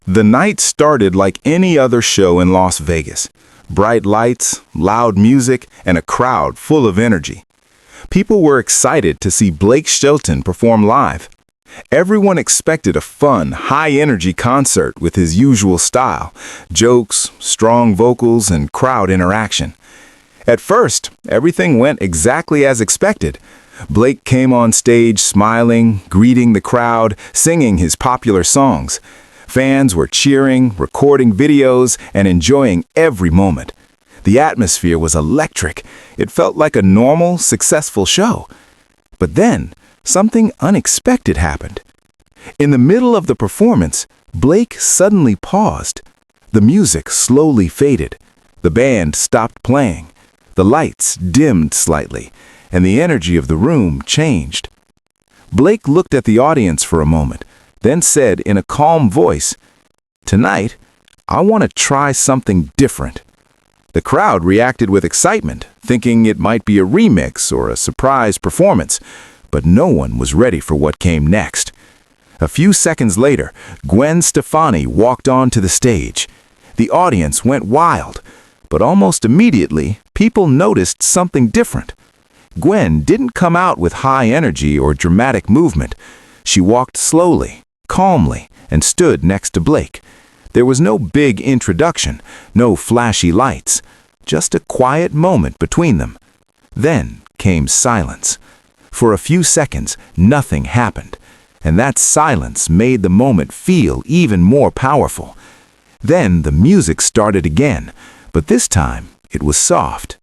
The night started like any other show in Las Vegas. Bright lights, loud music, and a crowd full of energy. People were excited to see Blake Shelton perform live. Everyone expected a fun, high-energy concert with his usual style, jokes, strong vocals, and crowd interaction. At first, everything went exactly as expected. Blake came on stage smiling, greeting the crowd, singing his popular songs. Fans were cheering, recording videos, and enjoying every moment. The atmosphere was electric. It felt like a normal, successful show. But then, something unexpected happened. In the middle of the performance, Blake suddenly paused. The music slowly faded. The band stopped playing. The lights dimmed slightly, and the energy of the room changed. Blake looked at the audience for a moment, then said in a calm voice, "Tonight, I want to try something different." The crowd reacted with excitement, thinking it might be a remix or a surprise performance, but no one was ready for what came next. A few seconds later, Gwen Stefani walked onto the stage. The audience went wild, but almost immediately, people noticed something different. Gwen didn't come out with high energy or dramatic movement. She walked slowly, calmly, and stood next to Blake. There was no big introduction, no flashy lights, just a quiet moment between them. Then came silence. For a few seconds, nothing happened, and that silence made the moment feel even more powerful. Then the music started again, but this time it was soft,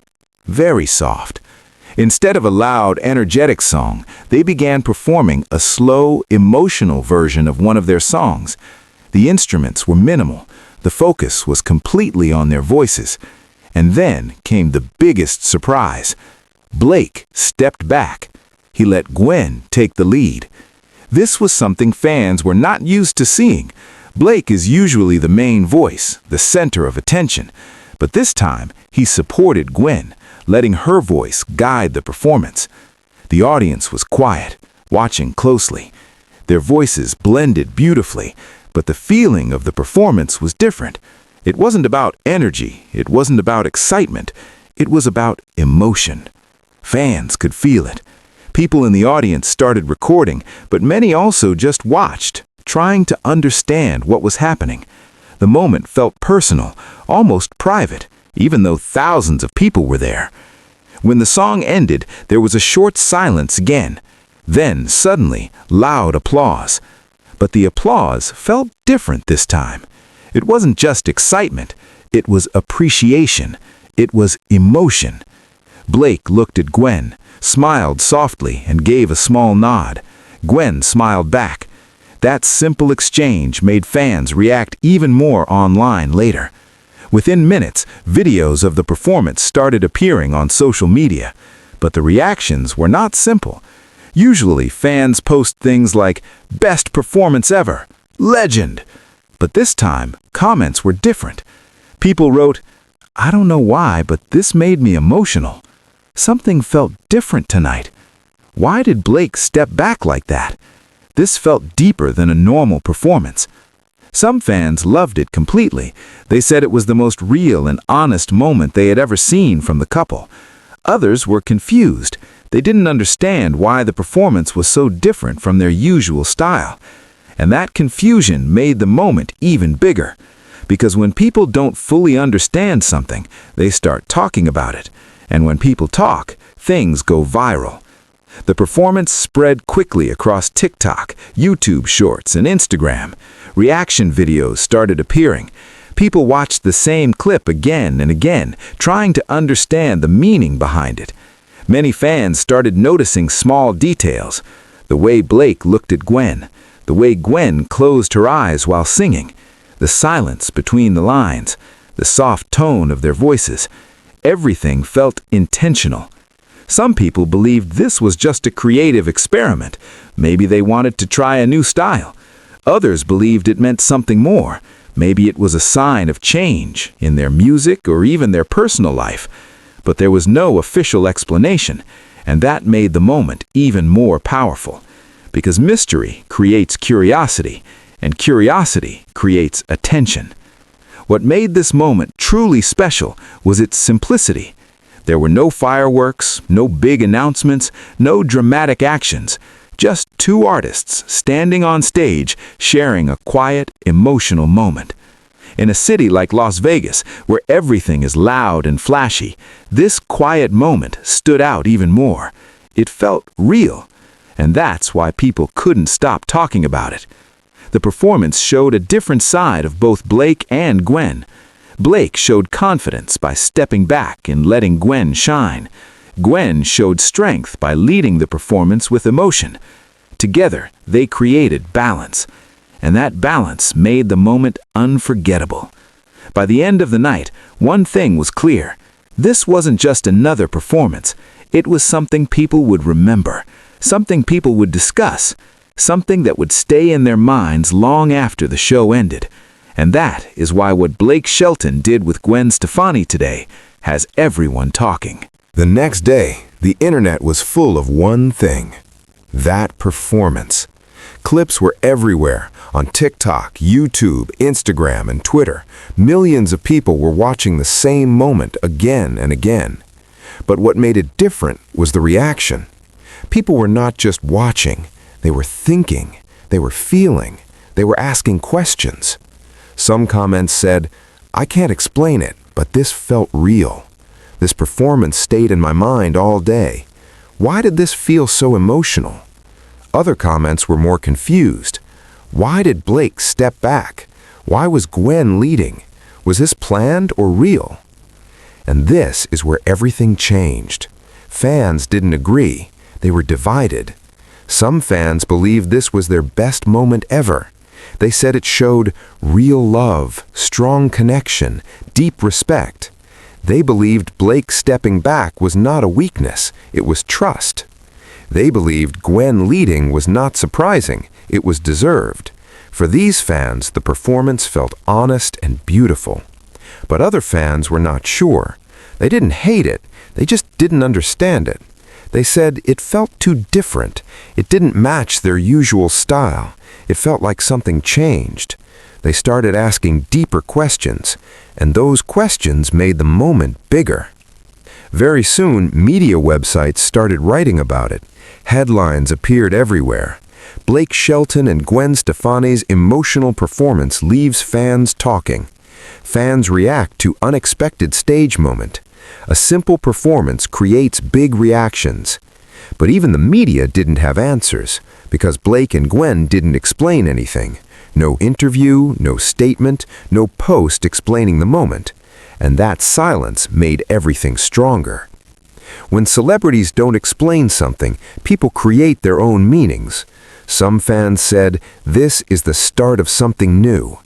very soft. Instead of a loud, energetic song, they began performing a slow, emotional version of one of their songs. The instruments were minimal. The focus was completely on their voices. And then came the biggest surprise. Blake stepped back. He let Gwen take the lead. This was something fans were not used to seeing. Blake is usually the main voice, the center of attention. But this time, he supported Gwen, letting her voice guide the performance. The audience was quiet, watching closely. Their voices blended beautifully, but the feeling of the performance was different. It wasn't about energy, it wasn't about excitement, it was about emotion. Fans could feel it. People in the audience started recording, but many also just watched, trying to understand what was happening. The moment felt personal, almost private, even though thousands of people were there. When the song ended, there was a short silence again. Then, suddenly, loud applause. But the applause felt different this time. It wasn't just excitement. It was appreciation. It was emotion. Blake looked at Gwen, smiled softly, and gave a small nod. Gwen smiled back. That simple exchange made fans react even more online later. Within minutes, videos of the performance started appearing on social media. But the reactions were not simple. Usually, fans post things like, "Best performance ever," "Legend." But this time, comments were different. People wrote, "I don't know why, but this made me emotional. Something felt different tonight. Why did Blake step back like that? This felt deeper than a normal performance." Some fans loved it completely. They said it was the most real and honest moment they had ever seen from the couple. Others were confused. They didn't understand why the performance was so different from their usual style. And that confusion made the moment even bigger. Because when people don't fully understand something, they start talking about it. And when people talk, things go viral. The performance spread quickly across TikTok, YouTube Shorts, and Instagram. Reaction videos started appearing. People watched the same clip again and again, trying to understand the meaning behind it. Many fans started noticing small details. The way Blake looked at Gwen, the way Gwen closed her eyes while singing, the silence between the lines, the soft tone of their voices. Everything felt intentional. Some people believed this was just a creative experiment. Maybe they wanted to try a new style. Others believed it meant something more. Maybe it was a sign of change in their music or even their personal life. But there was no official explanation, and that made the moment even more powerful. Because mystery creates curiosity, and curiosity creates attention. What made this moment truly special was its simplicity. There were no fireworks, no big announcements, no dramatic actions, just two artists standing on stage sharing a quiet, emotional moment. In a city like Las Vegas, where everything is loud and flashy, this quiet moment stood out even more. It felt real, and that's why people couldn't stop talking about it. The performance showed a different side of both Blake and Gwen. Blake showed confidence by stepping back and letting Gwen shine. Gwen showed strength by leading the performance with emotion. Together, they created balance, and that balance made the moment unforgettable. By the end of the night, one thing was clear. This wasn't just another performance. It was something people would remember, something people would discuss, something that would stay in their minds long after the show ended. And that is why what Blake Shelton did with Gwen Stefani today has everyone talking. The next day, the internet was full of one thing: that performance. Clips were everywhere, on TikTok, YouTube, Instagram, and Twitter. Millions of people were watching the same moment again and again. But what made it different was the reaction. People were not just watching, they were thinking, they were feeling, they were asking questions. Some comments said, "I can't explain it, but this felt real. This performance stayed in my mind all day. Why did this feel so emotional?" Other comments were more confused. Why did Blake step back? Why was Gwen leading? Was this planned or real? And this is where everything changed. Fans didn't agree. They were divided. Some fans believed this was their best moment ever. They said it showed real love, strong connection, deep respect. They believed Blake stepping back was not a weakness, it was trust. They believed Gwen leading was not surprising, it was deserved. For these fans, the performance felt honest and beautiful. But other fans were not sure. They didn't hate it, they just didn't understand it. They said it felt too different. It didn't match their usual style. It felt like something changed. They started asking deeper questions, and those questions made the moment bigger. Very soon, media websites started writing about it. Headlines appeared everywhere. Blake Shelton and Gwen Stefani's emotional performance leaves fans talking. Fans react to unexpected stage moment. A simple performance creates big reactions. But even the media didn't have answers, because Blake and Gwen didn't explain anything. No interview, no statement, no post explaining the moment. And that silence made everything stronger. When celebrities don't explain something, people create their own meanings. Some fans said, "This is the start of something new."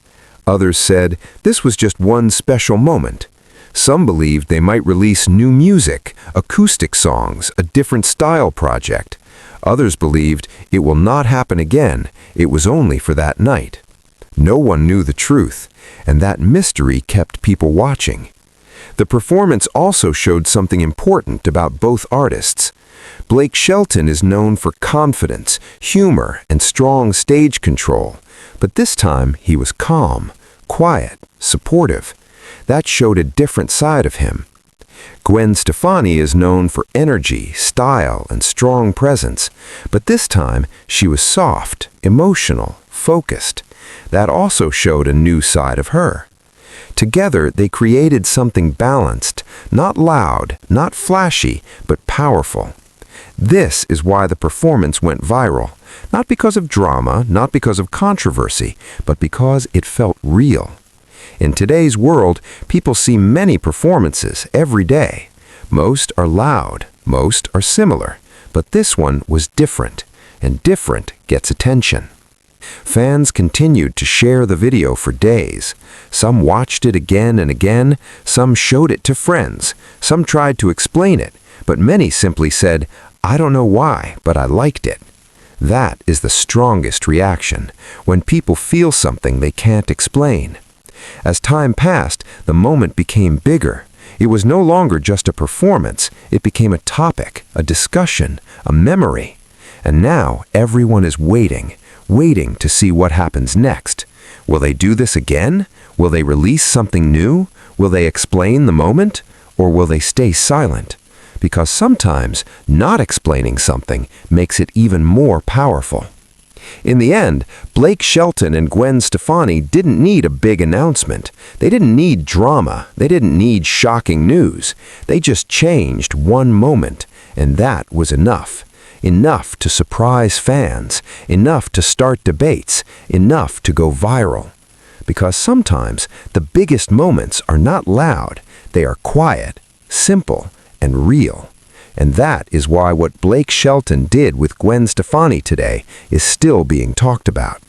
Others said, "This was just one special moment." Some believed they might release new music, acoustic songs, a different style project. Others believed it will not happen again, it was only for that night. No one knew the truth, and that mystery kept people watching. The performance also showed something important about both artists. Blake Shelton is known for confidence, humor, and strong stage control, but this time he was calm, quiet, supportive. That showed a different side of him. Gwen Stefani is known for energy, style, and strong presence, but this time she was soft, emotional, focused. That also showed a new side of her. Together, they created something balanced, not loud, not flashy, but powerful. This is why the performance went viral, not because of drama, not because of controversy, but because it felt real. In today's world, people see many performances every day. Most are loud, most are similar, but this one was different, and different gets attention. Fans continued to share the video for days. Some watched it again and again, some showed it to friends, some tried to explain it, but many simply said, "I don't know why, but I liked it." That is the strongest reaction, when people feel something they can't explain. As time passed, the moment became bigger. It was no longer just a performance, it became a topic, a discussion, a memory. And now everyone is waiting, waiting to see what happens next. Will they do this again? Will they release something new? Will they explain the moment? Or will they stay silent? Because sometimes not explaining something makes it even more powerful. In the end, Blake Shelton and Gwen Stefani didn't need a big announcement. They didn't need drama. They didn't need shocking news. They just changed one moment, and that was enough. Enough to surprise fans, enough to start debates, enough to go viral. Because sometimes the biggest moments are not loud. They are quiet, simple, and real. And that is why what Blake Shelton did with Gwen Stefani today is still being talked about.